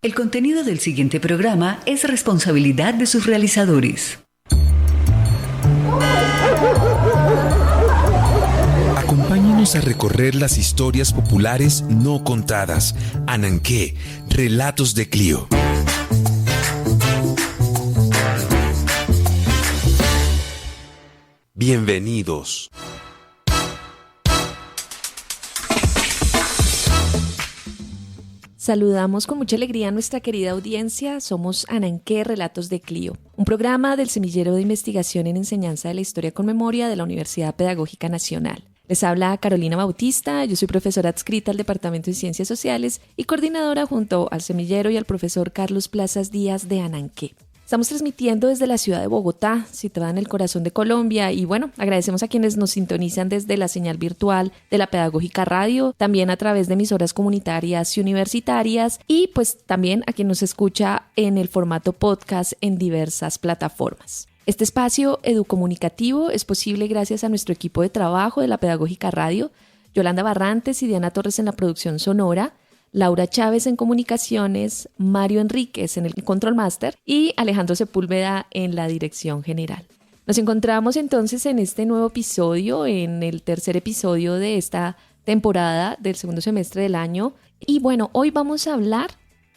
El contenido del siguiente programa es responsabilidad de sus realizadores. Acompáñenos a recorrer las historias populares no contadas. Ananqué, Relatos de Clio. Bienvenidos. Saludamos con mucha alegría a nuestra querida audiencia. Somos Ananqué, Relatos de Clio, un programa del Semillero de Investigación en Enseñanza de la Historia con Memoria de la Universidad Pedagógica Nacional. Les habla Carolina Bautista, yo soy profesora adscrita al Departamento de Ciencias Sociales y coordinadora junto al semillero y al profesor Carlos Plazas Díaz de Ananqué. Estamos transmitiendo desde la ciudad de Bogotá, situada en el corazón de Colombia, y bueno, agradecemos a quienes nos sintonizan desde la señal virtual de la Pedagógica Radio, también a través de emisoras comunitarias y universitarias, y pues también a quien nos escucha en el formato podcast en diversas plataformas. Este espacio educomunicativo es posible gracias a nuestro equipo de trabajo de la Pedagógica Radio, Yolanda Barrantes y Diana Torres en la producción sonora, Laura Chávez en comunicaciones, Mario Enríquez en el Control Master y Alejandro Sepúlveda en la dirección general. Nos encontramos entonces en este nuevo episodio, en el tercer episodio de esta temporada del segundo semestre del año. Y bueno, hoy vamos a hablar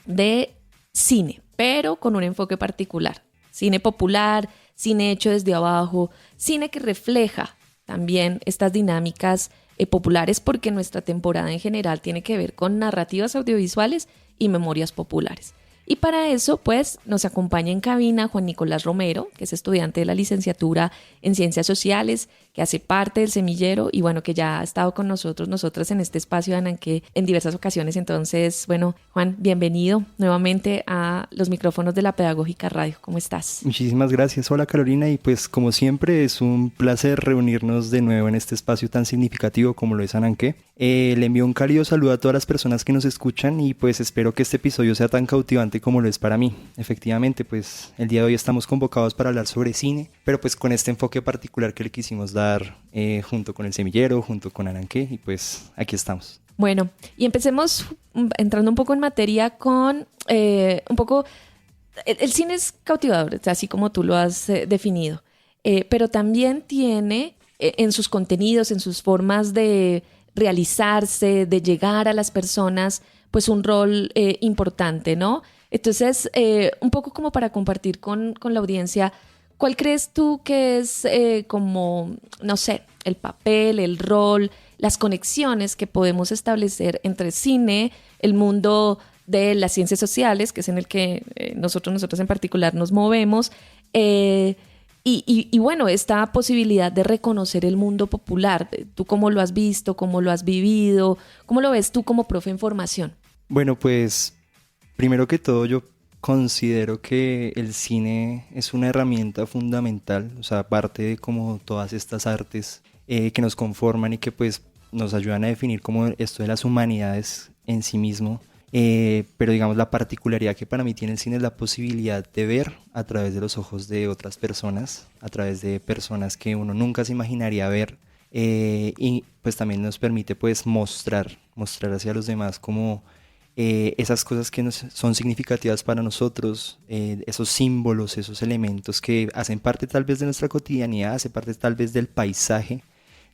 de cine, pero con un enfoque particular. Cine popular, cine hecho desde abajo, cine que refleja también estas dinámicas populares, porque nuestra temporada en general tiene que ver con narrativas audiovisuales y memorias populares. Y para eso, pues, nos acompaña en cabina Juan Nicolás Romero, que es estudiante de la licenciatura en Ciencias Sociales, que hace parte del semillero y, bueno, que ya ha estado con nosotras en este espacio de Ananqué en diversas ocasiones. Entonces, bueno, Juan, bienvenido nuevamente a los micrófonos de la Pedagógica Radio. ¿Cómo estás? Muchísimas gracias. Hola, Carolina, y pues, como siempre, es un placer reunirnos de nuevo en este espacio tan significativo como lo es Ananqué. Le envío un cálido saludo a todas las personas que nos escuchan y pues espero que este episodio sea tan cautivante como lo es para mí. Efectivamente, pues el día de hoy estamos convocados para hablar sobre cine, pero pues con este enfoque particular que le quisimos dar junto con el semillero, junto con Ananqué, y pues aquí estamos. Bueno, y empecemos entrando un poco en materia con un poco... El cine es cautivador, así como tú lo has definido, pero también tiene en sus contenidos, en sus formas de realizarse, de llegar a las personas, pues un rol importante, ¿no? Entonces, un poco como para compartir con la audiencia, ¿cuál crees tú que es como, no sé, el papel, el rol, las conexiones que podemos establecer entre cine, el mundo de las ciencias sociales, que es en el que nosotros en particular nos movemos, y bueno, esta posibilidad de reconocer el mundo popular? ¿Tú cómo lo has visto, cómo lo has vivido, cómo lo ves tú como profe en formación? Bueno, pues primero que todo yo considero que el cine es una herramienta fundamental, o sea, aparte de como todas estas artes que nos conforman y que pues nos ayudan a definir como esto de las humanidades en sí mismo. Pero digamos la particularidad que para mí tiene el cine es la posibilidad de ver a través de los ojos de otras personas, a través de personas que uno nunca se imaginaría ver, y pues también nos permite pues mostrar hacia los demás como esas cosas que son significativas para nosotros, esos símbolos, esos elementos que hacen parte tal vez de nuestra cotidianidad, hacen parte tal vez del paisaje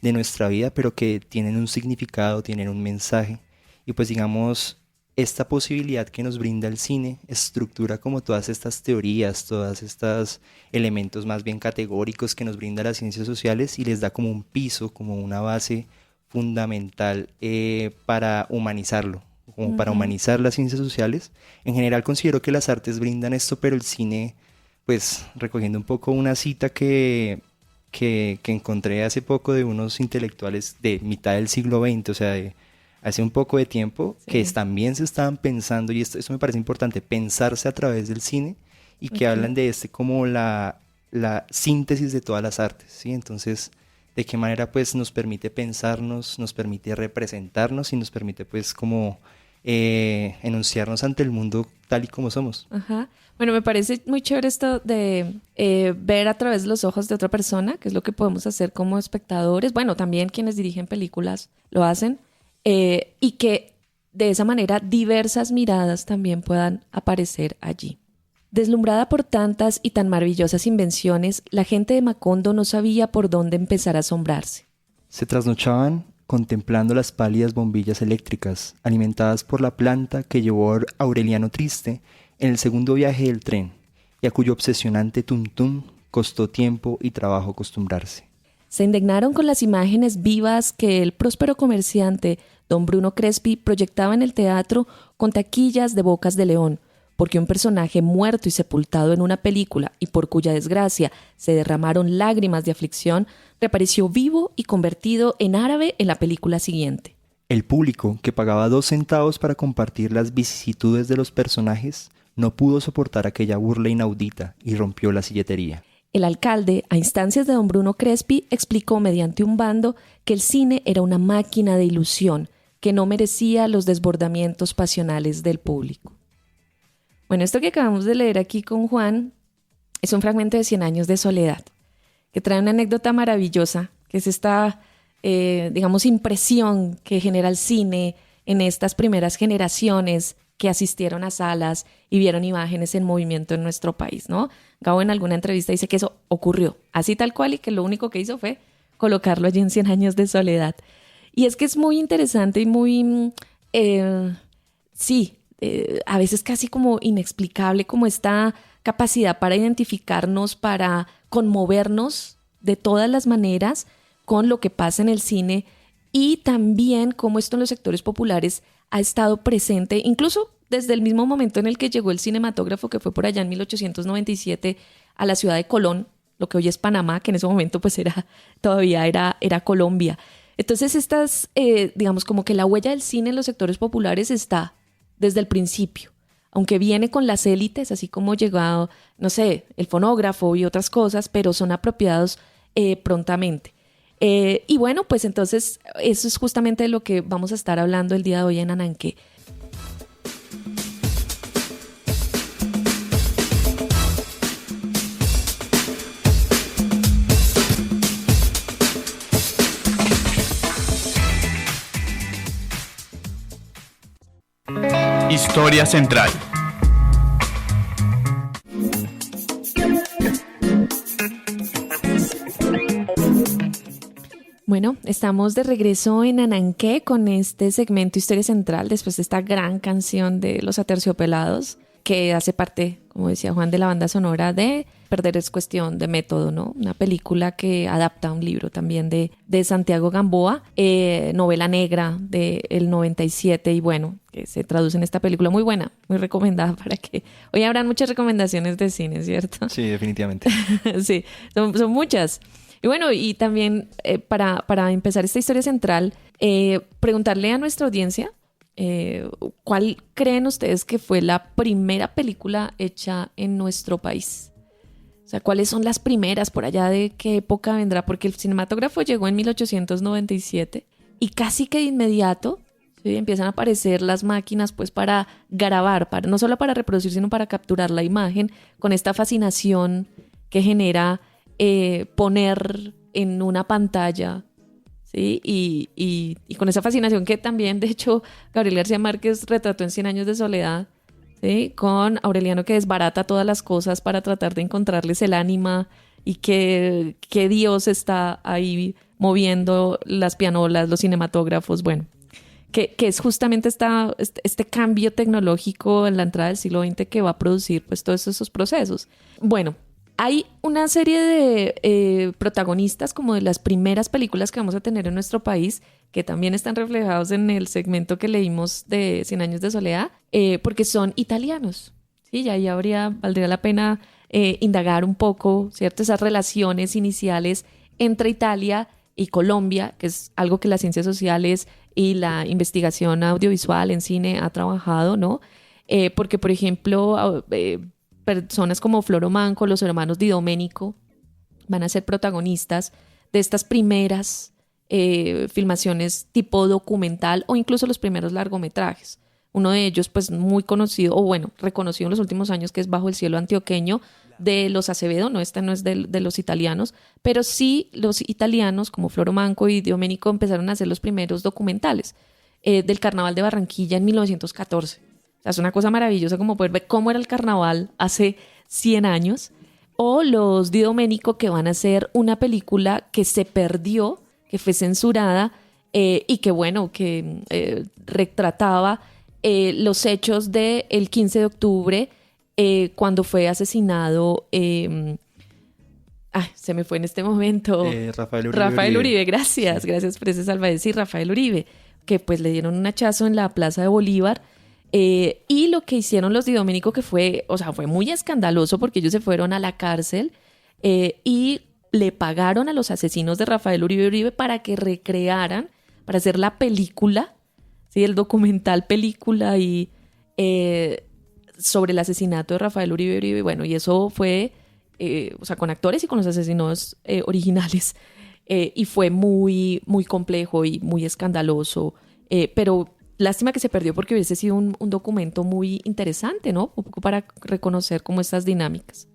de nuestra vida, pero que tienen un significado, tienen un mensaje. Y pues digamos, esta posibilidad que nos brinda el cine estructura como todas estas teorías, todos estos elementos más bien categóricos que nos brinda las ciencias sociales y les da como un piso, como una base fundamental para humanizarlo, como para humanizar las ciencias sociales. En general considero que las artes brindan esto, pero el cine, pues recogiendo un poco una cita que encontré hace poco de unos intelectuales de mitad del siglo XX, o sea, de hace un poco de tiempo, sí, que también se estaban pensando, y esto me parece importante, pensarse a través del cine, y que hablan de como la síntesis de todas las artes, ¿sí? Entonces, de qué manera pues nos permite pensarnos, nos permite representarnos y nos permite pues como enunciarnos ante el mundo tal y como somos. Ajá. Bueno, me parece muy chévere esto de ver a través de los ojos de otra persona, que es lo que podemos hacer como espectadores. Bueno, también quienes dirigen películas lo hacen, y que de esa manera diversas miradas también puedan aparecer allí. Deslumbrada por tantas y tan maravillosas invenciones, la gente de Macondo no sabía por dónde empezar a asombrarse. Se trasnochaban contemplando las pálidas bombillas eléctricas, alimentadas por la planta que llevó a Aureliano Triste en el segundo viaje del tren, y a cuyo obsesionante tum-tum costó tiempo y trabajo acostumbrarse. Se indignaron con las imágenes vivas que el próspero comerciante don Bruno Crespi proyectaba en el teatro con taquillas de bocas de león, porque un personaje muerto y sepultado en una película y por cuya desgracia se derramaron lágrimas de aflicción, reapareció vivo y convertido en árabe en la película siguiente. El público, que pagaba 2 centavos para compartir las vicisitudes de los personajes, no pudo soportar aquella burla inaudita y rompió la silletería. El alcalde, a instancias de don Bruno Crespi, explicó mediante un bando que el cine era una máquina de ilusión que no merecía los desbordamientos pasionales del público. Bueno, esto que acabamos de leer aquí con Juan es un fragmento de 100 años de soledad, que trae una anécdota maravillosa, que es esta, impresión que genera el cine en estas primeras generaciones que asistieron a salas y vieron imágenes en movimiento en nuestro país, ¿no? Gabo en alguna entrevista dice que eso ocurrió, así tal cual, y que lo único que hizo fue colocarlo allí en 100 años de soledad. Y es que es muy interesante y muy, a veces casi como inexplicable, como esta capacidad para identificarnos, para conmovernos de todas las maneras con lo que pasa en el cine, y también cómo esto en los sectores populares ha estado presente, incluso desde el mismo momento en el que llegó el cinematógrafo, que fue por allá en 1897 a la ciudad de Colón, lo que hoy es Panamá, que en ese momento pues todavía era Colombia. Entonces como que la huella del cine en los sectores populares está desde el principio, aunque viene con las élites, así como llegado, el fonógrafo y otras cosas, pero son apropiados prontamente. Y bueno, pues entonces eso es justamente de lo que vamos a estar hablando el día de hoy en Ananqué. Historia central. Bueno, estamos de regreso en Ananqué con este segmento Historia Central después de esta gran canción de Los Aterciopelados, que hace parte, como decía Juan, de la banda sonora de Perder es cuestión de método, ¿no? Una película que adapta un libro también de Santiago Gamboa, novela negra del 97, y bueno, que se traduce en esta película muy buena, muy recomendada para que... Hoy habrán muchas recomendaciones de cine, ¿cierto? Sí, definitivamente. Sí, son muchas. Y bueno, y también para empezar esta historia central, preguntarle a nuestra audiencia ¿cuál creen ustedes que fue la primera película hecha en nuestro país? O sea, ¿cuáles son las primeras? ¿Por allá de qué época vendrá? Porque el cinematógrafo llegó en 1897 y casi que de inmediato, ¿sí?, empiezan a aparecer las máquinas pues para grabar, no solo para reproducir, sino para capturar la imagen, con esta fascinación que genera poner en una pantalla, ¿sí? Y con esa fascinación que también, de hecho, Gabriel García Márquez retrató en 100 años de soledad, ¿sí?, con Aureliano, que desbarata todas las cosas para tratar de encontrarles el ánima, y que Dios está ahí moviendo las pianolas, los cinematógrafos, bueno, que es justamente este cambio tecnológico en la entrada del siglo XX que va a producir pues todos esos procesos. Bueno, hay una serie de protagonistas como de las primeras películas que vamos a tener en nuestro país, que también están reflejados en el segmento que leímos de 100 años de soledad, porque son italianos. Sí, y ahí valdría la pena indagar un poco, ¿cierto?, esas relaciones iniciales entre Italia y Colombia, que es algo que las ciencias sociales y la investigación audiovisual en cine ha trabajado, ¿no? Porque, por ejemplo, personas como Floro Manco, los hermanos Di Domenico, van a ser protagonistas de estas primeras filmaciones tipo documental, o incluso los primeros largometrajes. Uno de ellos, pues muy conocido, o bueno, reconocido en los últimos años, que es Bajo el cielo antioqueño, de los Acevedo. No, este no es de los italianos, pero sí los italianos como Floro Manco y Di Domenico empezaron a hacer los primeros documentales. del Carnaval de Barranquilla en 1914. O sea, es una cosa maravillosa como poder ver cómo era el carnaval hace 100 años. O los Di Domenico, que van a hacer una película que se perdió, que fue censurada, y que bueno, que retrataba los hechos del 15 de octubre, cuando fue asesinado, se me fue en este momento, Rafael Uribe, gracias, sí. Gracias por ese salvavidas, sí, Rafael Uribe, que pues le dieron un hachazo en la Plaza de Bolívar. Y lo que hicieron los Di Domenico, que fue muy escandaloso, porque ellos se fueron a la cárcel y le pagaron a los asesinos de Rafael Uribe para que recrearan, para hacer la película, ¿sí? El documental película y sobre el asesinato de Rafael Uribe. Bueno, y eso fue, con actores y con los asesinos originales. Y fue muy, muy complejo y muy escandaloso, pero lástima que se perdió, porque hubiese sido un documento muy interesante, ¿no? Un poco para reconocer como estas dinámicas.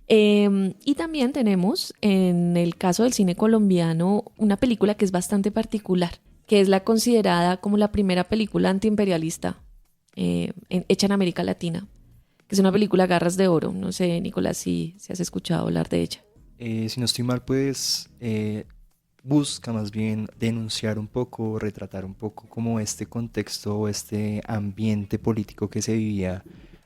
Y también tenemos, en el caso del cine colombiano, una película que es bastante particular, que es la considerada como la primera película antiimperialista hecha en América Latina, que es una película Garras de Oro. No sé, Nicolás, si has escuchado hablar de ella. Si no estoy mal, pues busca más bien denunciar un poco, retratar un poco como este contexto o este ambiente político que se vivía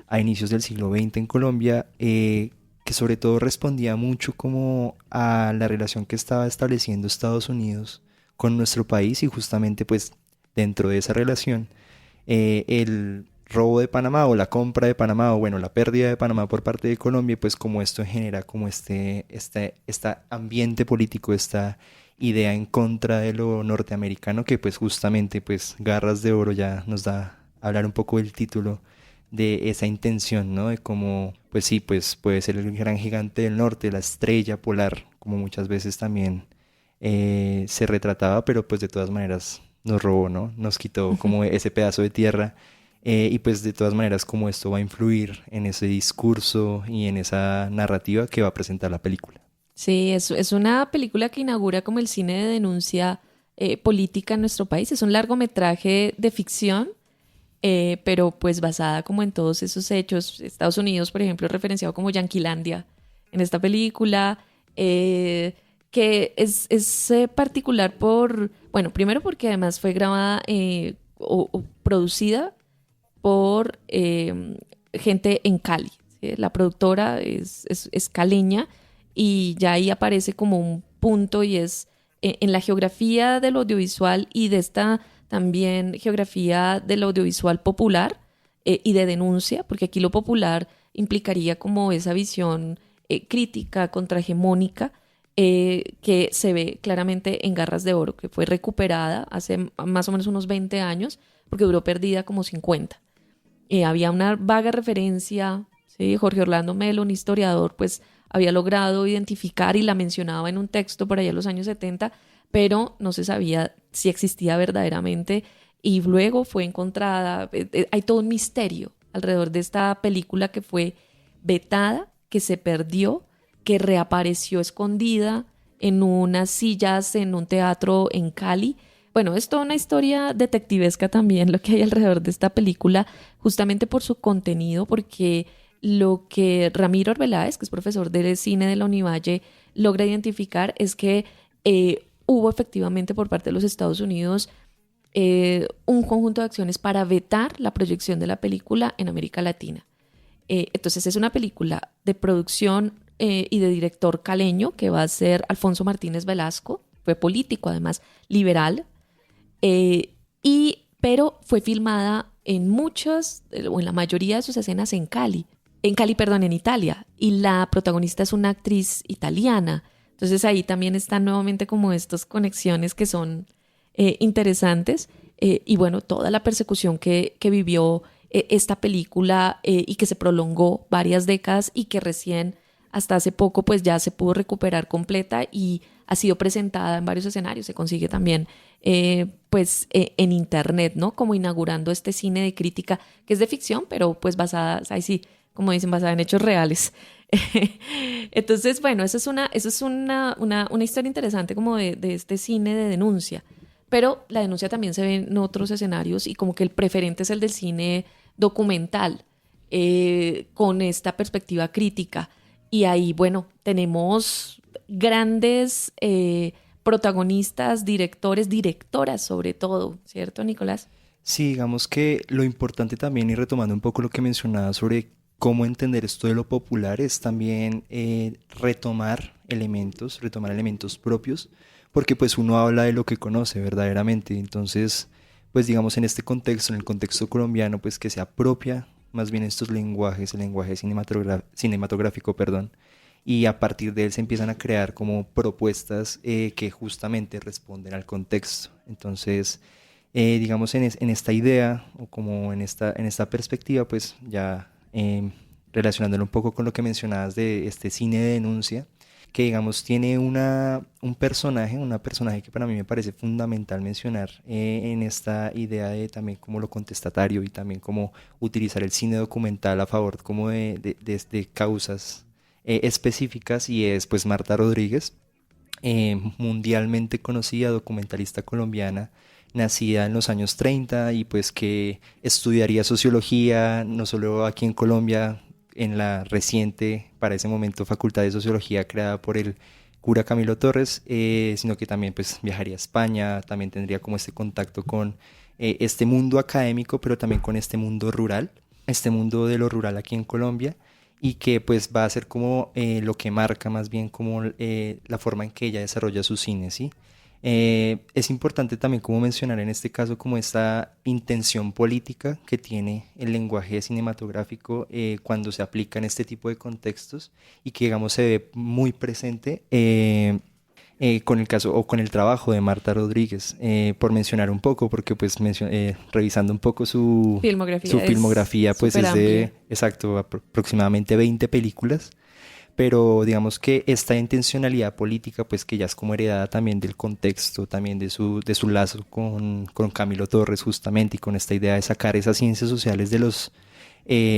a inicios del siglo XX en Colombia, que sobre todo respondía mucho como a la relación que estaba estableciendo Estados Unidos con nuestro país, y justamente pues dentro de esa relación el robo de Panamá o la compra de Panamá, o bueno, la pérdida de Panamá por parte de Colombia, pues como esto genera como este ambiente político, esta idea en contra de lo norteamericano, que pues justamente pues Garras de Oro ya nos da a hablar un poco del título de esa intención, ¿no? De cómo, pues sí, pues puede ser el gran gigante del norte, la estrella polar, como muchas veces también se retrataba, pero pues de todas maneras nos robó, ¿no? Nos quitó como ese pedazo de tierra, y pues de todas maneras como esto va a influir en ese discurso y en esa narrativa que va a presentar la película. Sí, es una película que inaugura como el cine de denuncia política en nuestro país. Es un largometraje de ficción, pero pues basada como en todos esos hechos. Estados Unidos, por ejemplo, es referenciado como Yanquilandia en esta película, que es particular bueno, primero porque además fue grabada o producida por gente en Cali, ¿sí? La productora es caleña, y ya ahí aparece como un punto, y es en la geografía del audiovisual y de esta también geografía del audiovisual popular y de denuncia, porque aquí lo popular implicaría como esa visión crítica, contrahegemónica, que se ve claramente en Garras de Oro, que fue recuperada hace más o menos unos 20 años, porque duró perdida como 50. Había una vaga referencia, ¿sí? Jorge Orlando Melo, un historiador, pues había logrado identificar y la mencionaba en un texto por allá en los años 70, pero no se sabía si existía verdaderamente, y luego fue encontrada. Hay todo un misterio alrededor de esta película que fue vetada, que se perdió, que reapareció escondida en unas sillas en un teatro en Cali. Bueno, es toda una historia detectivesca también lo que hay alrededor de esta película, justamente por su contenido, porque lo que Ramiro Arbeláez, que es profesor de cine de la Univalle, logra identificar es que hubo efectivamente por parte de los Estados Unidos un conjunto de acciones para vetar la proyección de la película en América Latina. Entonces es una película de producción y de director caleño, que va a ser Alfonso Martínez Velasco. Fue político, además liberal, pero fue filmada en muchas, o en la mayoría de sus escenas en Italia, y la protagonista es una actriz italiana. Entonces ahí también están nuevamente como estas conexiones que son interesantes, y bueno, toda la persecución que vivió esta película, y que se prolongó varias décadas, y que recién hasta hace poco pues ya se pudo recuperar completa y ha sido presentada en varios escenarios. Se consigue también en internet, ¿no? Como inaugurando este cine de crítica que es de ficción, pero pues basada, ahí sí, como dicen, basada en hechos reales. Entonces, bueno, esa es una historia interesante como de este cine de denuncia. pero la denuncia también se ve en otros escenarios y como que el preferente es el del cine documental, con esta perspectiva crítica. Y ahí, bueno, tenemos grandes protagonistas, directores, directoras sobre todo, ¿cierto, Nicolás? Sí, digamos que lo importante también, y retomando un poco lo que mencionaba sobre cómo entender esto de lo popular, es también retomar elementos propios, porque pues uno habla de lo que conoce verdaderamente. Entonces, pues digamos en este contexto, en el contexto colombiano, pues que se apropia más bien estos lenguajes, el lenguaje cinematográfico, perdón, y a partir de él se empiezan a crear como propuestas que justamente responden al contexto. Entonces, digamos en esta idea o como en esta perspectiva, pues ya relacionándolo un poco con lo que mencionabas de este cine de denuncia, que digamos tiene un personaje que para mí me parece fundamental mencionar en esta idea de también como lo contestatario y también como utilizar el cine documental a favor como de causas específicas, y es pues Marta Rodríguez, mundialmente conocida documentalista colombiana, nacida en los años 30 y pues que estudiaría sociología no solo aquí en Colombia, en la reciente, para ese momento, Facultad de Sociología creada por el cura Camilo Torres, sino que también pues viajaría a España, también tendría como este contacto con este mundo académico, pero también con este mundo rural, este mundo de lo rural aquí en Colombia, y que pues va a ser como lo que marca más bien como la forma en que ella desarrolla su cine, ¿sí? Es importante también como mencionar en este caso como esta intención política que tiene el lenguaje cinematográfico cuando se aplica en este tipo de contextos, y que digamos se ve muy presente con el caso o con el trabajo de Marta Rodríguez, por mencionar un poco, porque pues revisando un poco su filmografía pues es de, exacto, aproximadamente 20 películas. Pero digamos que esta intencionalidad política, pues que ya es como heredada también del contexto, también de su lazo con Camilo Torres justamente, y con esta idea de sacar esas ciencias sociales de los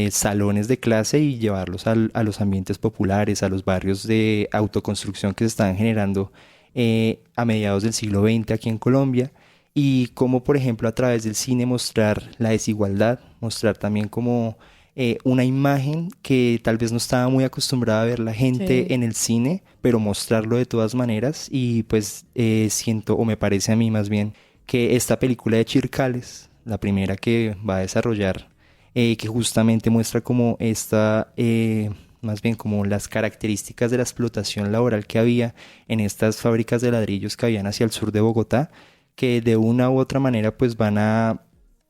salones de clase y llevarlos a los ambientes populares, a los barrios de autoconstrucción que se están generando a mediados del siglo XX aquí en Colombia, y cómo, por ejemplo, a través del cine mostrar la desigualdad, mostrar también como una imagen que tal vez no estaba muy acostumbrada a ver la gente Sí. en el cine, pero mostrarlo de todas maneras. Y pues siento, o me parece a mí más bien, que esta película de Chircales, la primera que va a desarrollar, que justamente muestra como esta, más bien como las características de la explotación laboral que había en estas fábricas de ladrillos que habían hacia el sur de Bogotá, que de una u otra manera pues van a,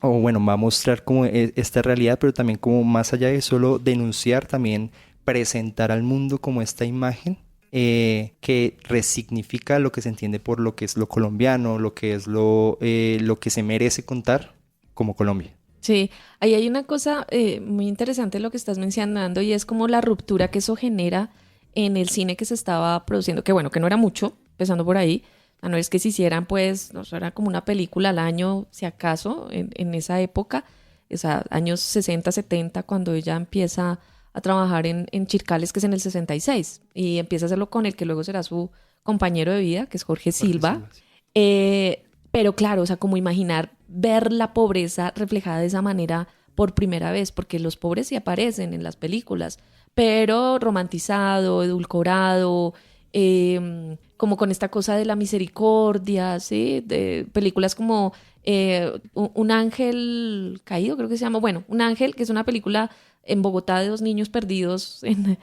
o bueno, va a mostrar como esta realidad, pero también como más allá de solo denunciar, también presentar al mundo como esta imagen que resignifica lo que se entiende por lo que es lo colombiano, lo que es lo que se merece contar como Colombia. Sí, ahí hay una cosa muy interesante lo que estás mencionando, y es como la ruptura que eso genera en el cine que se estaba produciendo, que bueno, que no era mucho, empezando por ahí. No es que se hicieran, pues, no sé, era como una película al año, si acaso, en esa época, o sea, años 60, 70, cuando ella empieza a trabajar en Chircales, que es en el 66, y empieza a hacerlo con el que luego será su compañero de vida, que es Jorge Silva. Sí. Pero claro, o sea, como imaginar ver la pobreza reflejada de esa manera por primera vez, porque los pobres sí aparecen en las películas, pero romantizado, edulcorado, como con esta cosa de la misericordia, ¿sí? De películas como Un ángel caído, creo que se llama. Bueno, Un ángel, que es una película en Bogotá de dos niños perdidos en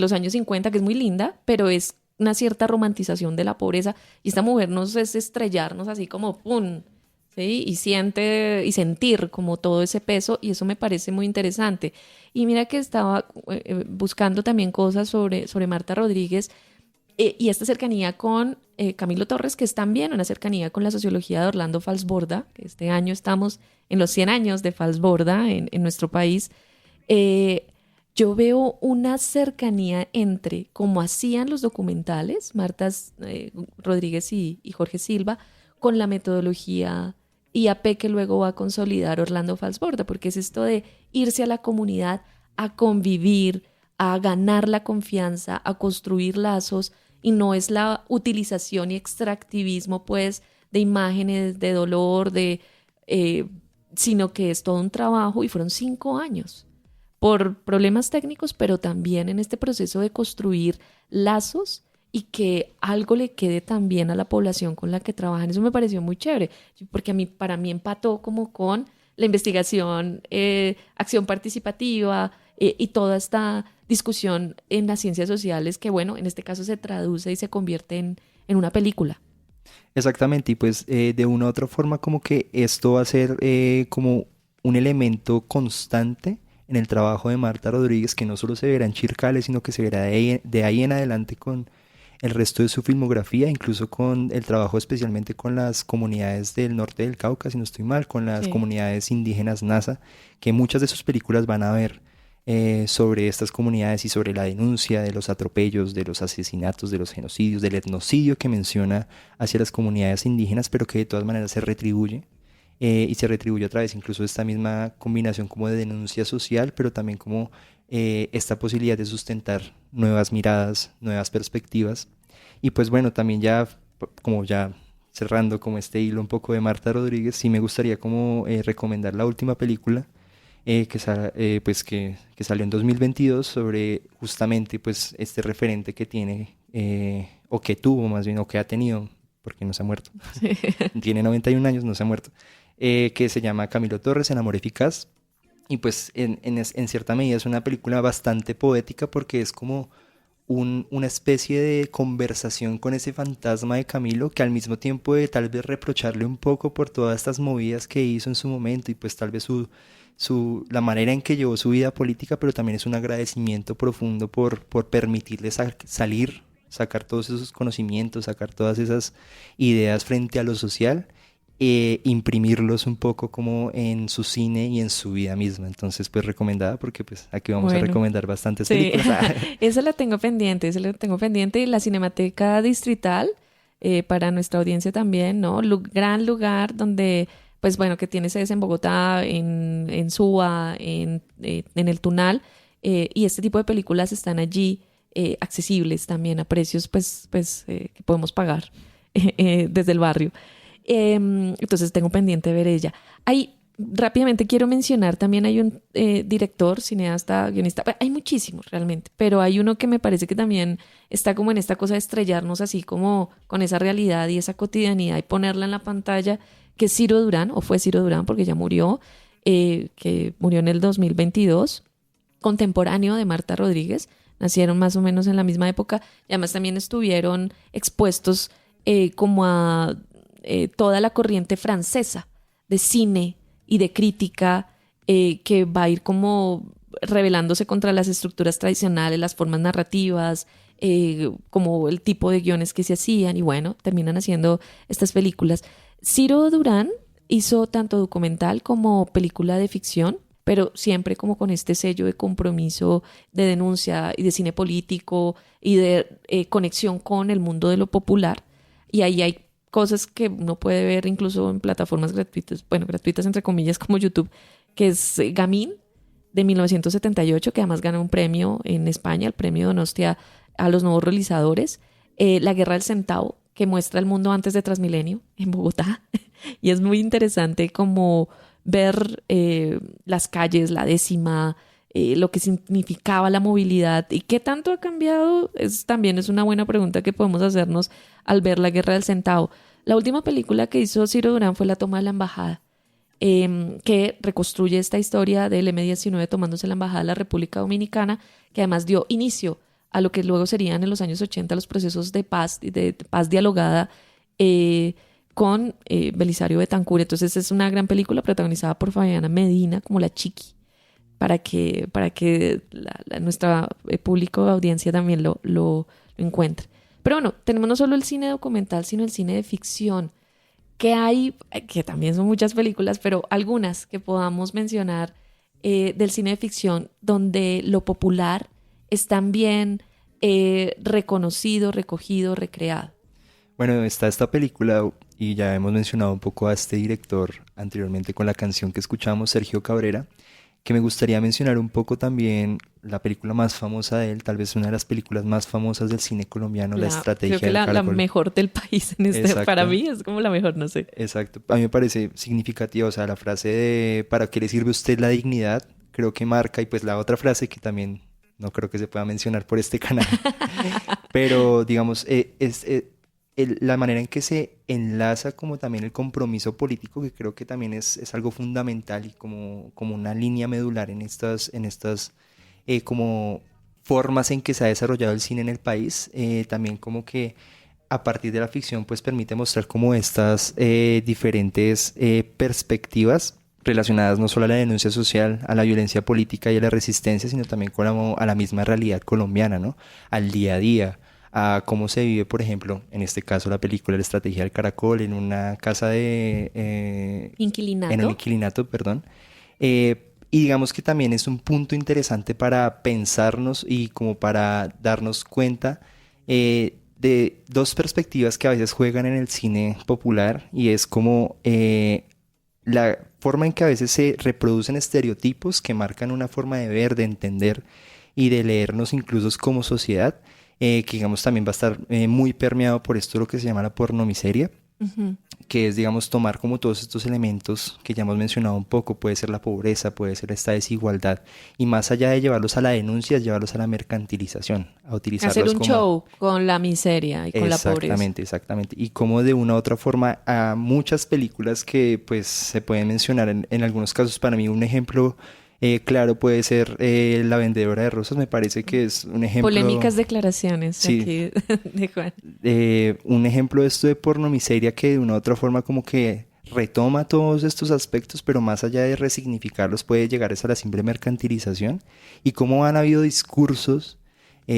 los años 50, que es muy linda, pero es una cierta romantización de la pobreza. Y esta mujer nos es estrellarnos así como ¡pum! ¿Sí? Y sentir como todo ese peso, y eso me parece muy interesante. Y mira que estaba buscando también cosas sobre Marta Rodríguez, y esta cercanía con Camilo Torres, que es también una cercanía con la sociología de Orlando Falsborda, que este año estamos en los 100 años de Falsborda en nuestro país. Yo veo una cercanía entre cómo hacían los documentales, Marta Rodríguez y Jorge Silva, con la metodología IAP que luego va a consolidar Orlando Falsborda, porque es esto de irse a la comunidad, a convivir, a ganar la confianza, a construir lazos, y no es la utilización y extractivismo, pues, de imágenes, de dolor, sino que es todo un trabajo y fueron 5 años por problemas técnicos, pero también en este proceso de construir lazos y que algo le quede también a la población con la que trabajan. Eso me pareció muy chévere, porque para mí empató como con la investigación, acción participativa y toda esta discusión en las ciencias sociales que, bueno, en este caso se traduce y se convierte en una película. Exactamente, y pues de una u otra forma como que esto va a ser como un elemento constante en el trabajo de Marta Rodríguez, que no solo se verá en Chircales, sino que se verá de ahí en adelante con el resto de su filmografía, incluso con el trabajo especialmente con las comunidades del norte del Cauca, si no estoy mal, con las comunidades indígenas Nasa, que muchas de sus películas van a ver sobre estas comunidades y sobre la denuncia de los atropellos, de los asesinatos, de los genocidios, del etnocidio que menciona hacia las comunidades indígenas, pero que de todas maneras se retribuye. Y se retribuye a través incluso de esta misma combinación como de denuncia social, pero también como esta posibilidad de sustentar nuevas miradas, nuevas perspectivas. Y pues bueno, también ya como ya cerrando como este hilo un poco de Marta Rodríguez, sí me gustaría como recomendar la última película que salió en 2022 sobre justamente pues este referente que tiene, o que tuvo más bien, o que ha tenido, porque no se ha muerto, tiene 91 años, no se ha muerto, que se llama Camilo Torres en Amor Eficaz. Y pues en cierta medida es una película bastante poética porque es como una especie de conversación con ese fantasma de Camilo, que al mismo tiempo de tal vez reprocharle un poco por todas estas movidas que hizo en su momento y pues tal vez la manera en que llevó su vida política, pero también es un agradecimiento profundo por permitirle salir, sacar todos esos conocimientos, sacar todas esas ideas frente a lo social, imprimirlos un poco como en su cine y en su vida misma. Entonces pues recomendada, porque pues aquí vamos a recomendar bastantes películas. Esa la tengo pendiente, y la Cinemateca Distrital, para nuestra audiencia también, ¿no? Gran lugar donde, pues bueno, que tiene sedes en Bogotá, en Suba, en el Tunal, y este tipo de películas están allí accesibles también a precios pues que podemos pagar desde el barrio. Entonces tengo pendiente ver ella. Rápidamente quiero mencionar, también hay un director, cineasta, guionista, hay muchísimos realmente, pero hay uno que me parece que también está como en esta cosa de estrellarnos así como con esa realidad y esa cotidianidad y ponerla en la pantalla, que es Ciro Durán, o fue Ciro Durán porque ya murió, que murió en el 2022, contemporáneo de Marta Rodríguez. Nacieron más o menos en la misma época y además también estuvieron expuestos como a toda la corriente francesa de cine y de crítica, que va a ir como rebelándose contra las estructuras tradicionales, las formas narrativas, como el tipo de guiones que se hacían, y bueno, terminan haciendo estas películas. Ciro Durán hizo tanto documental como película de ficción, pero siempre como con este sello de compromiso, de denuncia y de cine político y de conexión con el mundo de lo popular. Y ahí hay cosas que uno puede ver incluso en plataformas gratuitas, bueno, gratuitas entre comillas, como YouTube, que es Gamín, de 1978, que además ganó un premio en España, el premio Donostia a los nuevos realizadores. La Guerra del Centavo, que muestra el mundo antes de Transmilenio en Bogotá. Y es muy interesante como ver las calles, la décima, lo que significaba la movilidad y qué tanto ha cambiado. También es una buena pregunta que podemos hacernos al ver La Guerra del Centavo. La última película que hizo Ciro Durán fue La Toma de la Embajada, que reconstruye esta historia del M-19 tomándose la Embajada de la República Dominicana, que además dio inicio a lo que luego serían en los años 80 los procesos de paz dialogada con Belisario Betancur. Entonces es una gran película protagonizada por Fabiana Medina como la Chiqui, para que nuestra público de audiencia también lo encuentre. Pero bueno, tenemos no solo el cine documental, sino el cine de ficción, que hay, que también son muchas películas, pero algunas que podamos mencionar del cine de ficción, donde lo popular es también reconocido, recogido, recreado. Bueno, está esta película y ya hemos mencionado un poco a este director anteriormente con la canción que escuchamos, Sergio Cabrera, que me gustaría mencionar un poco también la película más famosa de él, tal vez una de las películas más famosas del cine colombiano, La Estrategia creo que del la Caracol. mejor del país en Exacto. para mí es como la mejor, no sé. Exacto, a mí me parece significativa, o sea, la frase de ¿para qué le sirve a usted la dignidad? Creo que marca, y pues la otra frase que también no creo que se pueda mencionar por este canal, pero digamos, la manera en que se enlaza como también el compromiso político, que creo que también es algo fundamental y como una línea medular en estas como formas en que se ha desarrollado el cine en el país, también como que a partir de la ficción pues permite mostrar como estas diferentes perspectivas relacionadas no solo a la denuncia social, a la violencia política y a la resistencia, sino también a la misma realidad colombiana, ¿no? Al día a día, a cómo se vive, por ejemplo, en este caso la película La Estrategia del Caracol, en una casa Inquilinato. en un inquilinato, perdón. Y digamos que también es un punto interesante para pensarnos y como para darnos cuenta de dos perspectivas que a veces juegan en el cine popular, y es como la forma en que a veces se reproducen estereotipos que marcan una forma de ver, de entender y de leernos incluso como sociedad, que digamos también va a estar muy permeado por esto lo que se llama la pornomiseria, Ujú. que es digamos tomar como todos estos elementos que ya hemos mencionado un poco, puede ser la pobreza, puede ser esta desigualdad, y más allá de llevarlos a la denuncia, llevarlos a la mercantilización, a utilizarlos Hacer un como... show con la miseria y con la pobreza. Exactamente. Y como de una u otra forma a muchas películas que pues se pueden mencionar en algunos casos, para mí un ejemplo claro puede ser La Vendedora de Rosas, me parece que es un ejemplo... Polémicas declaraciones Sí. aquí de Juan. Un ejemplo de esto de pornomiseria que de una u otra forma como que retoma todos estos aspectos, pero más allá de resignificarlos puede llegar a la simple mercantilización, y cómo han habido discursos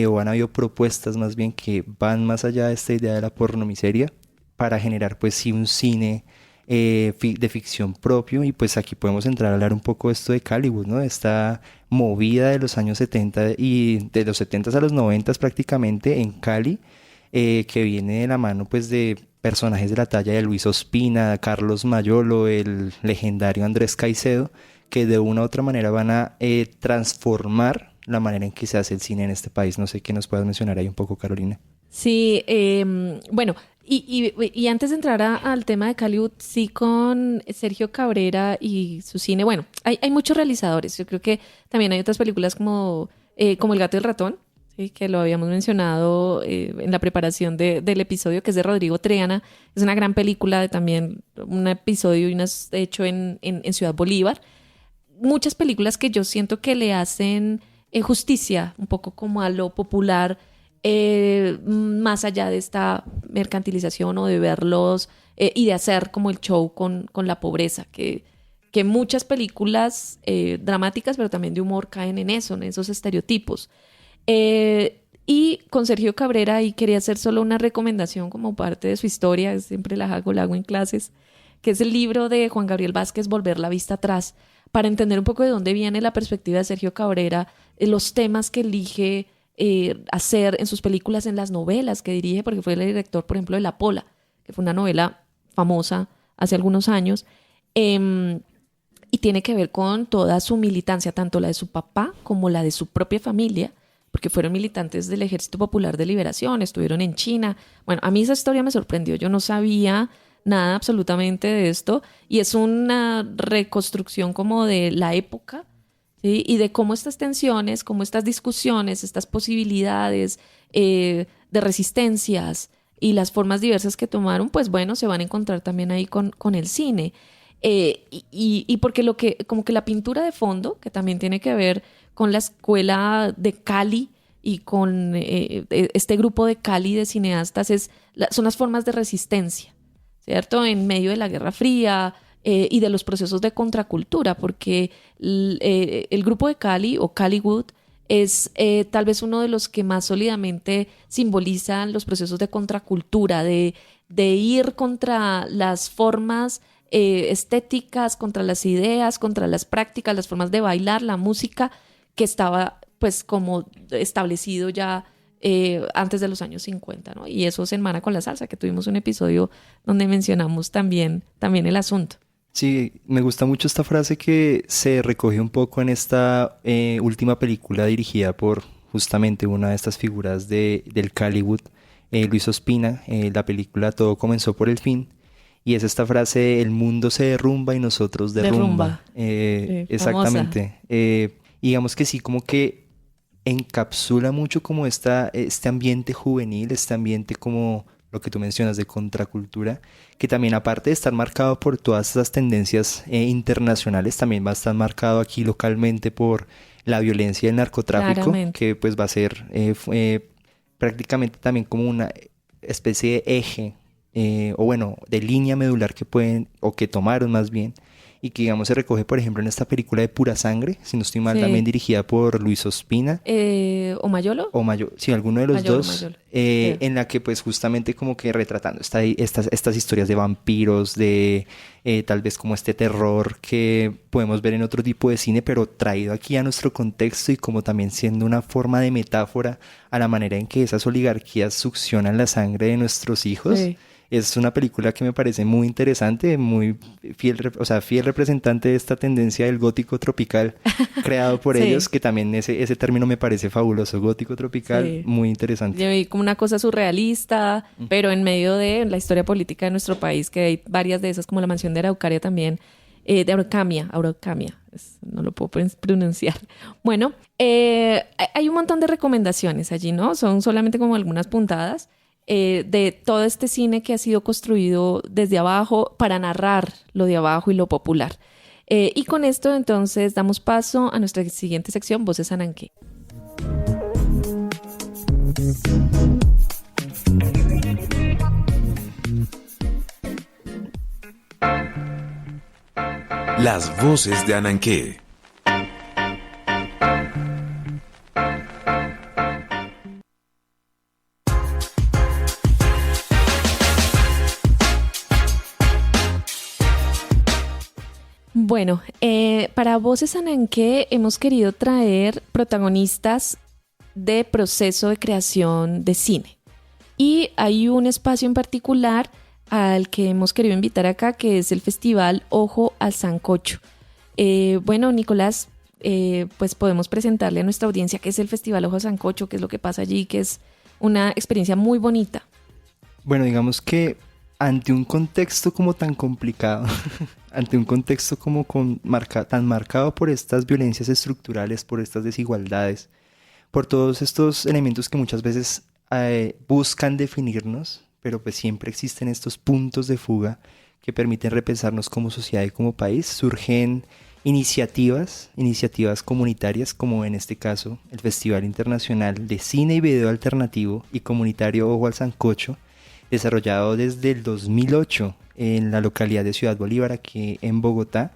o han habido propuestas más bien que van más allá de esta idea de la pornomiseria para generar pues sí un cine de ficción propio. Y pues aquí podemos entrar a hablar un poco de esto de Caliwood, ¿no? Esta movida de los años 70 y de los 70 a los 90 prácticamente en Cali, que viene de la mano pues de personajes de la talla de Luis Ospina, Carlos Mayolo, el legendario Andrés Caicedo, que de una u otra manera van a transformar la manera en que se hace el cine en este país. No sé qué nos puedas mencionar ahí un poco, Carolina. Sí, bueno, y antes de entrar al tema de Caliwood, sí, con Sergio Cabrera y su cine, bueno, hay muchos realizadores. Yo creo que también hay otras películas como El Gato y el Ratón, ¿sí? Que lo habíamos mencionado en la preparación del episodio, que es de Rodrigo Triana. Es una gran película, también un episodio hecho en Ciudad Bolívar. Muchas películas que yo siento que le hacen justicia un poco como a lo popular, más allá de esta mercantilización o de verlos y de hacer como el show con la pobreza, que muchas películas dramáticas, pero también de humor, caen en eso, en esos estereotipos. Y con Sergio Cabrera, y quería hacer solo una recomendación como parte de su historia, siempre la hago en clases, que es el libro de Juan Gabriel Vázquez, Volver la vista atrás, para entender un poco de dónde viene la perspectiva de Sergio Cabrera, los temas que elige hacer en sus películas, en las novelas que dirige, porque fue el director, por ejemplo, de La Pola, que fue una novela famosa hace algunos años, y tiene que ver con toda su militancia, tanto la de su papá como la de su propia familia, porque fueron militantes del Ejército Popular de Liberación, estuvieron en China. Bueno, a mí esa historia me sorprendió, yo no sabía nada absolutamente de esto, y es una reconstrucción como de la época, ¿sí? Y de cómo estas tensiones, cómo estas discusiones, estas posibilidades de resistencias y las formas diversas que tomaron, pues bueno, se van a encontrar también ahí con el cine. Y porque como que la pintura de fondo, que también tiene que ver con la escuela de Cali y con este grupo de Cali de cineastas, son las formas de resistencia, ¿cierto? En medio de la Guerra Fría y de los procesos de contracultura, porque el grupo de Cali o Caliwood es tal vez uno de los que más sólidamente simbolizan los procesos de contracultura, de ir contra las formas estéticas, contra las ideas, contra las prácticas, las formas de bailar, la música que estaba pues como establecido ya antes de los años 50, ¿no? Y eso se enmana con la salsa, que tuvimos un episodio donde mencionamos también el asunto. Sí, me gusta mucho esta frase que se recoge un poco en esta última película dirigida por justamente una de estas figuras del Caliwood, Luis Ospina, la película Todo comenzó por el fin, y es esta frase, el mundo se derrumba y nosotros derrumba. Derrumba. Sí, famosa. Exactamente. Digamos que sí, como que encapsula mucho como este ambiente juvenil, este ambiente como lo que tú mencionas de contracultura, que también aparte de estar marcado por todas esas tendencias internacionales, también va a estar marcado aquí localmente por la violencia y el narcotráfico, Claramente. que pues va a ser prácticamente también como una especie de eje, o bueno, de línea medular que pueden, o que tomaron más bien, y que digamos se recoge por ejemplo en esta película de Pura Sangre, si no estoy mal, también Sí. dirigida por Luis Ospina, ¿O Mayolo? o Mayo, sí, alguno de los Mayolo, dos, Mayolo. Creo. en la que pues justamente como que retratando estas historias de vampiros, de tal vez como este terror que podemos ver en otro tipo de cine, pero traído aquí a nuestro contexto y como también siendo una forma de metáfora a la manera en que esas oligarquías succionan la sangre de nuestros hijos. Sí. Es una película que me parece muy interesante, muy fiel, o sea, fiel representante de esta tendencia del gótico tropical creado por ellos, Sí, que también ese término me parece fabuloso, gótico tropical, sí. muy interesante. Yo vi como una cosa surrealista, pero en medio de la historia política de nuestro país, que hay varias de esas, como la mansión de Araucaria también, de Araucamia, no lo puedo pronunciar. Bueno, hay un montón de recomendaciones allí, ¿no? Son solamente como algunas puntadas de todo este cine que ha sido construido desde abajo para narrar lo de abajo y lo popular. Y con esto entonces damos paso a nuestra siguiente sección, Voces Ananqué. Las voces de Ananqué. Bueno, para Voces Ananqué hemos querido traer protagonistas de proceso de creación de cine. Y hay un espacio en particular al que hemos querido invitar acá, que es el Festival Ojo al Sancocho. Bueno, Nicolás, pues podemos presentarle a nuestra audiencia qué es el Festival Ojo al Sancocho, qué es lo que pasa allí, que es una experiencia muy bonita. Bueno, digamos que ante un contexto como tan complicado, ante un contexto como tan marcado por estas violencias estructurales, por estas desigualdades, por todos estos elementos que muchas veces buscan definirnos, pero pues siempre existen estos puntos de fuga que permiten repensarnos como sociedad y como país, surgen iniciativas comunitarias, como en este caso el Festival Internacional de Cine y Video Alternativo y Comunitario Ojo al Sancocho, desarrollado desde el 2008 en la localidad de Ciudad Bolívar, aquí en Bogotá,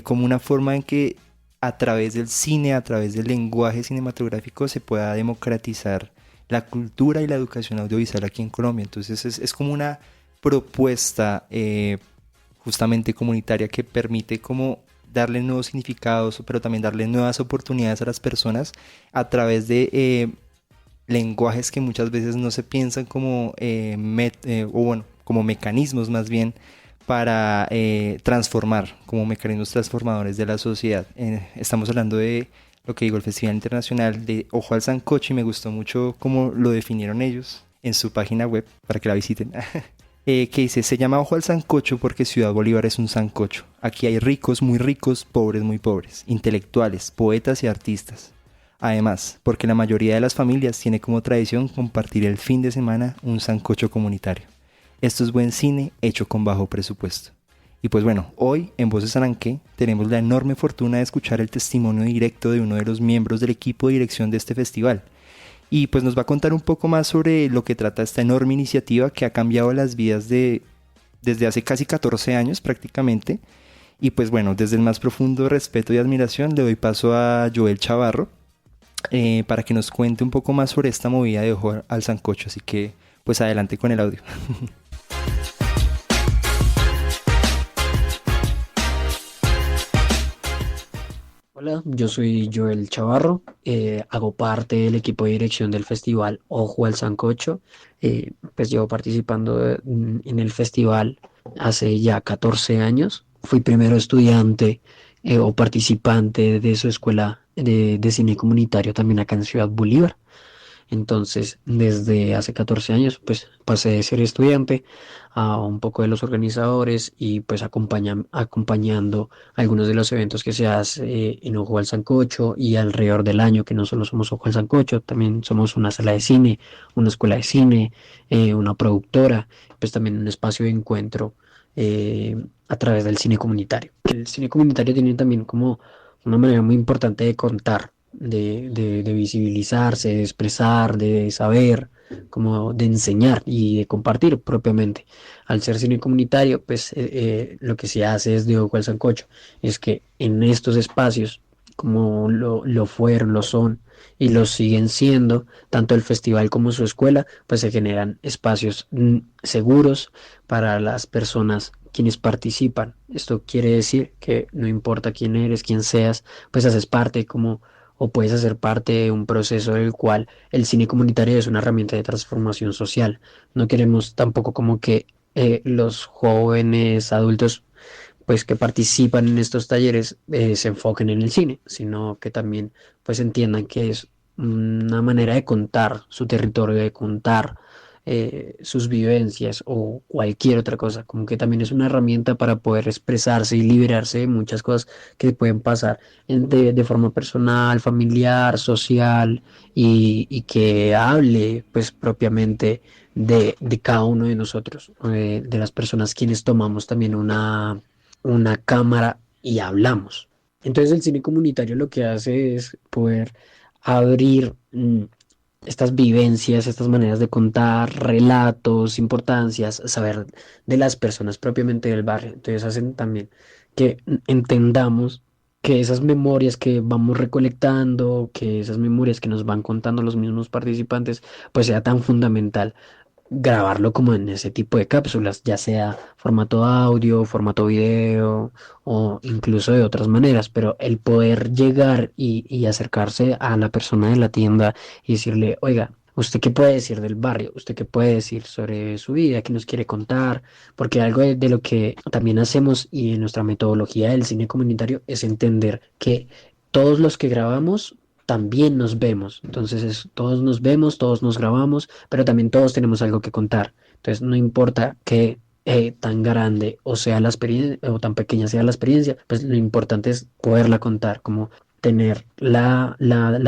como una forma en que a través del cine, a través del lenguaje cinematográfico se pueda democratizar la cultura y la educación audiovisual aquí en Colombia. Entonces es como una propuesta justamente comunitaria que permite como darle nuevos significados, pero también darle nuevas oportunidades a las personas a través de lenguajes que muchas veces no se piensan como, o bueno, como mecanismos más bien para transformar, como mecanismos transformadores de la sociedad. Estamos hablando de lo que digo, el Festival Internacional de Ojo al Sancocho, y me gustó mucho cómo lo definieron ellos en su página web, para que la visiten. Que dice, se llama Ojo al Sancocho porque Ciudad Bolívar es un sancocho. Aquí hay ricos muy ricos, pobres muy pobres, intelectuales, poetas y artistas. Además, porque la mayoría de las familias tiene como tradición compartir el fin de semana un sancocho comunitario. Esto es buen cine hecho con bajo presupuesto. Y pues bueno, hoy en Voces Aranqué tenemos la enorme fortuna de escuchar el testimonio directo de uno de los miembros del equipo de dirección de este festival. Y pues nos va a contar un poco más sobre lo que trata esta enorme iniciativa que ha cambiado las vidas desde hace casi 14 años prácticamente. Y pues bueno, desde el más profundo respeto y admiración le doy paso a Joel Chavarro para que nos cuente un poco más sobre esta movida de Ojo al Sancocho. Así que pues adelante con el audio. Hola, yo soy Joel Chavarro, hago parte del equipo de dirección del festival Ojo al Sancocho. Pues llevo participando en el festival hace ya 14 años. fui primero estudiante o participante de su escuela de cine comunitario también acá en Ciudad Bolívar. Entonces, desde hace 14 años, pues pasé de ser estudiante a un poco de los organizadores y pues acompañando algunos de los eventos que se hace en Ojo al Sancocho y alrededor del año, que no solo somos Ojo al Sancocho, también somos una sala de cine, una escuela de cine, una productora, pues también un espacio de encuentro a través del cine comunitario. El cine comunitario tiene también como una manera muy importante de contar, de visibilizarse, de expresar, de saber, como de enseñar y de compartir propiamente. Al ser cine comunitario, pues lo que se hace es de ojo al sancocho, es que en estos espacios, como lo fueron, lo son y lo siguen siendo, tanto el festival como su escuela, pues se generan espacios seguros para las personas quienes participan. Esto quiere decir que no importa quién eres, quién seas, pues haces parte como o puedes hacer parte de un proceso del cual el cine comunitario es una herramienta de transformación social. No queremos tampoco como que los jóvenes adultos pues que participan en estos talleres se enfoquen en el cine, sino que también pues entiendan que es una manera de contar su territorio, de contar sus vivencias o cualquier otra cosa, como que también es una herramienta para poder expresarse y liberarse de muchas cosas que pueden pasar de forma personal, familiar, social y que hable pues propiamente de cada uno de nosotros, de las personas quienes tomamos también una cámara y hablamos. Entonces el cine comunitario lo que hace es poder abrir estas vivencias, estas maneras de contar, relatos, importancias, saber de las personas propiamente del barrio. Entonces hacen también que entendamos que esas memorias que vamos recolectando, que esas memorias que nos van contando los mismos participantes, pues sea tan fundamental grabarlo como en ese tipo de cápsulas, ya sea formato audio, formato video o incluso de otras maneras, pero el poder llegar y acercarse a la persona de la tienda y decirle, oiga, ¿usted qué puede decir del barrio? ¿Usted qué puede decir sobre su vida? ¿Qué nos quiere contar? Porque algo de lo que también hacemos y en nuestra metodología del cine comunitario es entender que todos los que grabamos también nos vemos. Entonces todos nos vemos, todos nos grabamos, pero también todos tenemos algo que contar. Entonces no importa que tan grande o sea la experiencia o tan pequeña sea la experiencia, pues lo importante es poderla contar, como tener la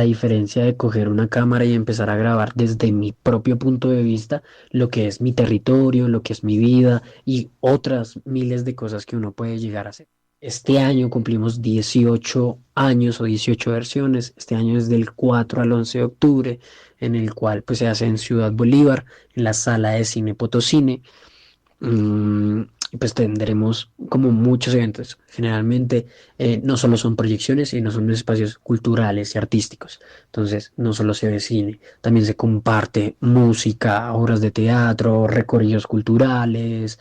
diferencia de coger una cámara y empezar a grabar desde mi propio punto de vista lo que es mi territorio, lo que es mi vida y otras miles de cosas que uno puede llegar a hacer. Este año cumplimos 18 años o 18 versiones. Este año es del 4 al 11 de octubre, en el cual pues se hace en Ciudad Bolívar, en la sala de cine Potosine. Y pues tendremos como muchos eventos. Generalmente no solo son proyecciones, sino son espacios culturales y artísticos. Entonces no solo se ve cine, también se comparte música, obras de teatro, recorridos culturales,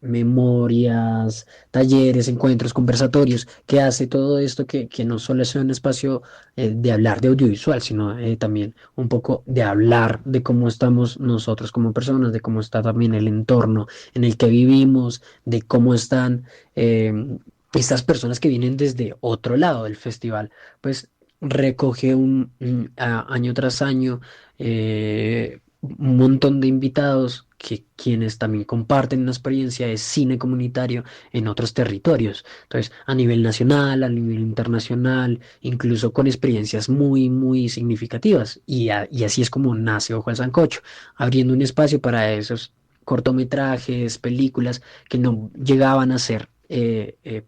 memorias, talleres, encuentros, conversatorios, que hace todo esto que no solo es un espacio de hablar de audiovisual, sino también un poco de hablar de cómo estamos nosotros como personas, de cómo está también el entorno en el que vivimos, de cómo están estas personas que vienen desde otro lado del festival, pues recoge año tras año un montón de invitados que quienes también comparten una experiencia de cine comunitario en otros territorios. Entonces, a nivel nacional, a nivel internacional, incluso con experiencias muy, muy significativas. Y así es como nace Ojo al Sancocho, abriendo un espacio para esos cortometrajes, películas que no llegaban a ser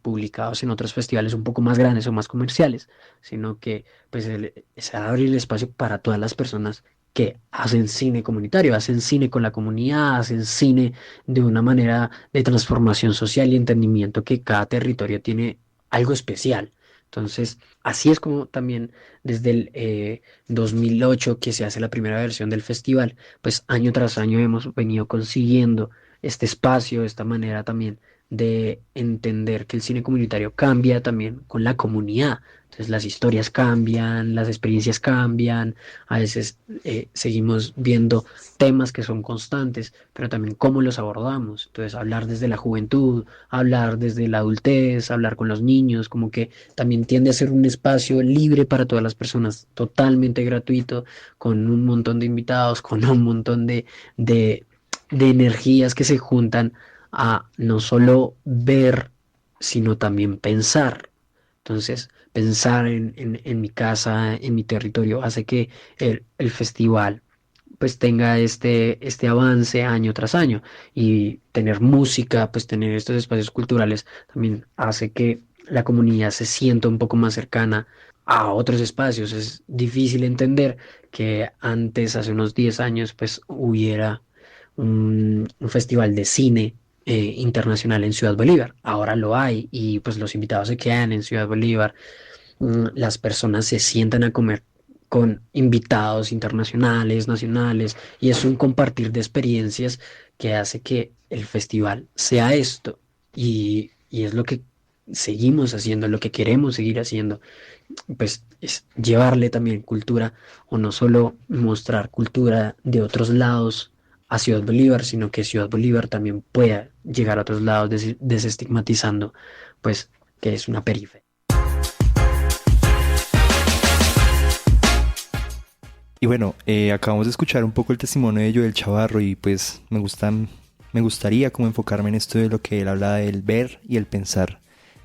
publicados en otros festivales un poco más grandes o más comerciales, sino que pues es abrir el espacio para todas las personas que hacen cine comunitario, hacen cine con la comunidad, hacen cine de una manera de transformación social y entendimiento que cada territorio tiene algo especial. Entonces, así es como también desde el 2008 que se hace la primera versión del festival, pues año tras año hemos venido consiguiendo este espacio, esta manera también de entender que el cine comunitario cambia también con la comunidad. Entonces las historias cambian, las experiencias cambian, a veces seguimos viendo temas que son constantes, pero también cómo los abordamos. Entonces hablar desde la juventud, hablar desde la adultez, hablar con los niños, como que también tiende a ser un espacio libre para todas las personas, totalmente gratuito, con un montón de invitados, con un montón de energías que se juntan a no solo ver, sino también pensar. Entonces, pensar en mi casa, en mi territorio, hace que el festival pues tenga este avance año tras año. Y tener música, pues tener estos espacios culturales también hace que la comunidad se sienta un poco más cercana a otros espacios. Es difícil entender que antes, hace unos 10 años, pues hubiera un festival de cine internacional en Ciudad Bolívar. Ahora lo hay y pues los invitados se quedan en Ciudad Bolívar. Las personas se sientan a comer con invitados internacionales, nacionales, y es un compartir de experiencias que hace que el festival sea esto, y es lo que seguimos haciendo, lo que queremos seguir haciendo, pues es llevarle también cultura, o no solo mostrar cultura de otros lados a Ciudad Bolívar, sino que Ciudad Bolívar también pueda llegar a otros lados desestigmatizando, pues, que es una periferia. Y bueno, acabamos de escuchar un poco el testimonio de Joel Chavarro y pues me gustaría como enfocarme en esto de lo que él habla del ver y el pensar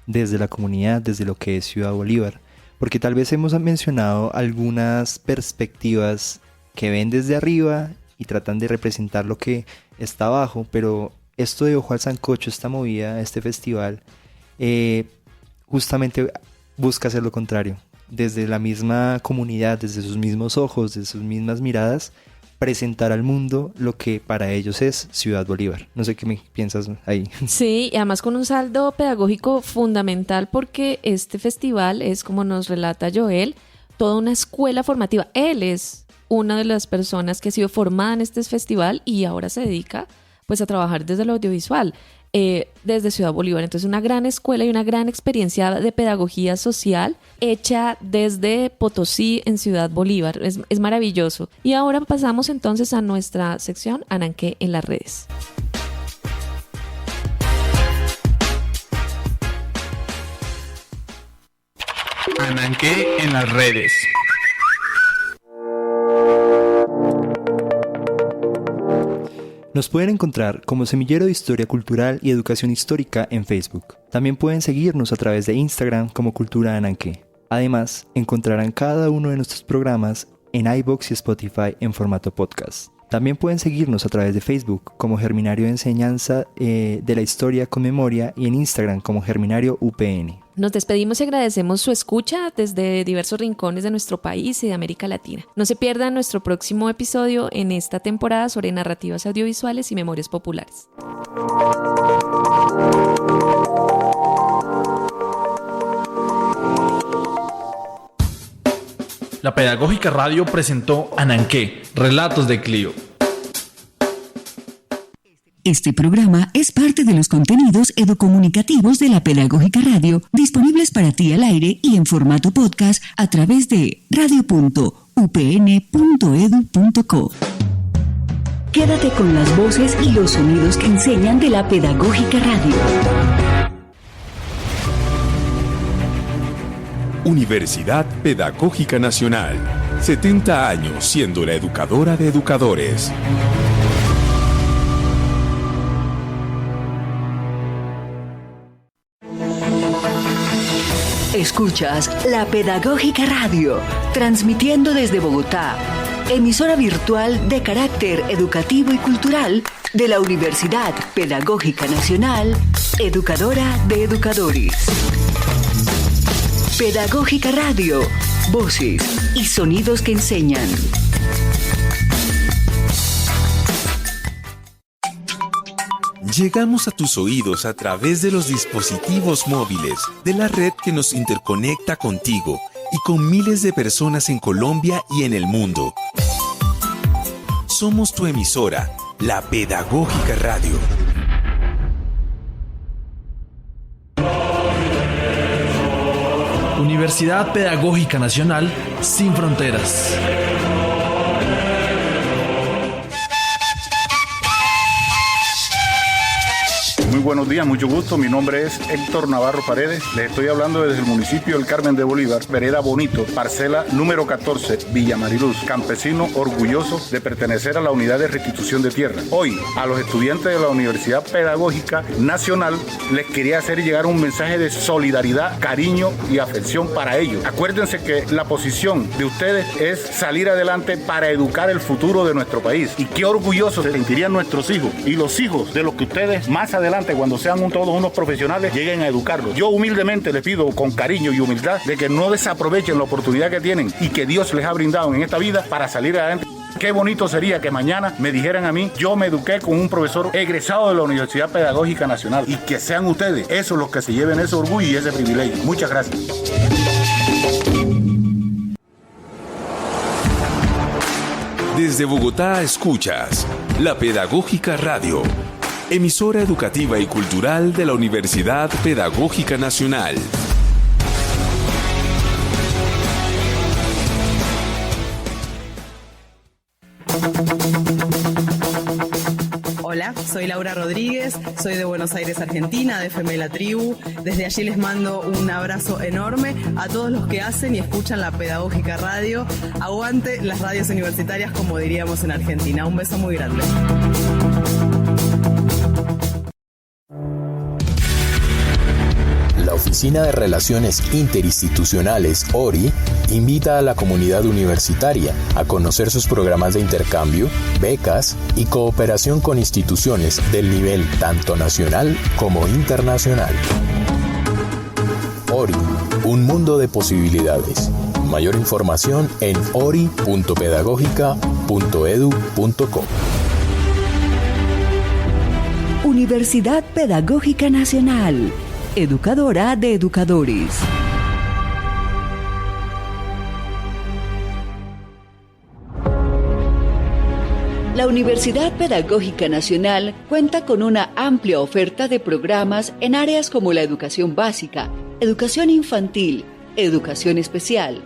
desde la comunidad, desde lo que es Ciudad Bolívar, porque tal vez hemos mencionado algunas perspectivas que ven desde arriba y tratan de representar lo que está abajo, pero esto de Ojo al Sancocho, esta movida, este festival, justamente busca hacer lo contrario. Desde la misma comunidad, desde sus mismos ojos, desde sus mismas miradas, presentar al mundo lo que para ellos es Ciudad Bolívar. No sé qué me piensas ahí. Sí, y además con un saldo pedagógico fundamental, porque este festival es, como nos relata Joel, toda una escuela formativa. Él es una de las personas que ha sido formada en este festival y ahora se dedica pues a trabajar desde lo audiovisual. Desde Ciudad Bolívar. Entonces una gran escuela y una gran experiencia de pedagogía social hecha desde Potosí en Ciudad Bolívar. Es maravilloso. Y ahora pasamos entonces a nuestra sección Ananqué en las redes. Ananqué en las redes. Nos pueden encontrar como Semillero de Historia Cultural y Educación Histórica en Facebook. También pueden seguirnos a través de Instagram como Cultura Ananqué. Además, encontrarán cada uno de nuestros programas en iVoox y Spotify en formato podcast. También pueden seguirnos a través de Facebook como Germinario de Enseñanza de la Historia con Memoria y en Instagram como Germinario UPN. Nos despedimos y agradecemos su escucha desde diversos rincones de nuestro país y de América Latina. No se pierdan nuestro próximo episodio en esta temporada sobre narrativas audiovisuales y memorias populares. La Pedagógica Radio presentó Ananqué, Relatos de Clio. Este programa es parte de los contenidos educomunicativos de la Pedagógica Radio, disponibles para ti al aire y en formato podcast a través de radio.upn.edu.co. Quédate con las voces y los sonidos que enseñan de la Pedagógica Radio. Universidad Pedagógica Nacional. 70 años siendo la educadora de educadores. Escuchas la Pedagógica Radio, transmitiendo desde Bogotá, emisora virtual de carácter educativo y cultural de la Universidad Pedagógica Nacional, educadora de educadores. Pedagógica Radio, voces y sonidos que enseñan. Llegamos a tus oídos a través de los dispositivos móviles de la red que nos interconecta contigo y con miles de personas en Colombia y en el mundo. Somos tu emisora, la Pedagógica Radio. Universidad Pedagógica Nacional sin fronteras. Muy buenos días, mucho gusto. Mi nombre es Héctor Navarro Paredes. Les estoy hablando desde el municipio del Carmen de Bolívar, vereda Bonito, parcela número 14, Villa Mariluz. Campesino orgulloso de pertenecer a la unidad de restitución de tierra. Hoy, a los estudiantes de la Universidad Pedagógica Nacional, les quería hacer llegar un mensaje de solidaridad, cariño y afección para ellos. Acuérdense que la posición de ustedes es salir adelante para educar el futuro de nuestro país. Y qué orgullosos se sentirían nuestros hijos y los hijos de los que ustedes más adelante, cuando sean todos unos profesionales, lleguen a educarlos. Yo humildemente les pido con cariño y humildad de que no desaprovechen la oportunidad que tienen y que Dios les ha brindado en esta vida para salir adelante. Qué bonito sería que mañana me dijeran a mí, yo me eduqué con un profesor egresado de la Universidad Pedagógica Nacional, y que sean ustedes esos los que se lleven ese orgullo y ese privilegio. Muchas gracias. Desde Bogotá escuchas La Pedagógica Radio, emisora educativa y cultural de la Universidad Pedagógica Nacional. Hola, soy Laura Rodríguez, soy de Buenos Aires, Argentina, de FM La Tribu. Desde allí les mando un abrazo enorme a todos los que hacen y escuchan la Pedagógica Radio. Aguante las radios universitarias, como diríamos en Argentina. Un beso muy grande. La Oficina de Relaciones Interinstitucionales, ORI, invita a la comunidad universitaria a conocer sus programas de intercambio, becas y cooperación con instituciones del nivel tanto nacional como internacional. ORI, un mundo de posibilidades. Mayor información en ori.pedagogica.edu.co. Universidad Pedagógica Nacional, educadora de educadores. La Universidad Pedagógica Nacional cuenta con una amplia oferta de programas en áreas como la educación básica, educación infantil, educación especial,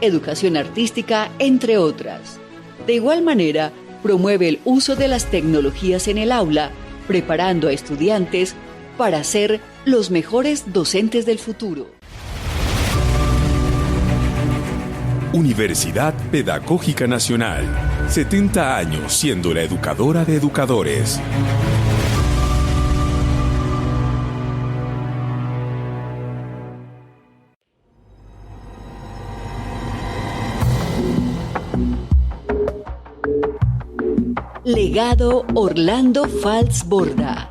educación artística, entre otras. De igual manera, promueve el uso de las tecnologías en el aula, preparando a estudiantes para ser los mejores docentes del futuro. Universidad Pedagógica Nacional, 70 años siendo la educadora de educadores. Legado Orlando Falz Borda.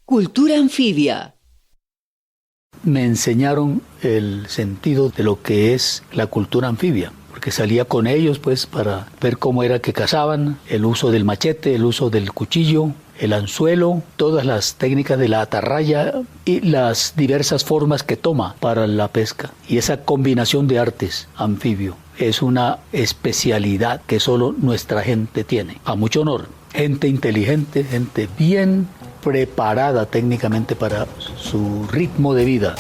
Cultura anfibia. Me enseñaron el sentido de lo que es la cultura anfibia, porque salía con ellos pues para ver cómo era que cazaban, el uso del machete, el uso del cuchillo, el anzuelo, todas las técnicas de la atarraya y las diversas formas que toma para la pesca. Y esa combinación de artes anfibio es una especialidad que solo nuestra gente tiene. A mucho honor, gente inteligente, gente bien preparada técnicamente para su ritmo de vida.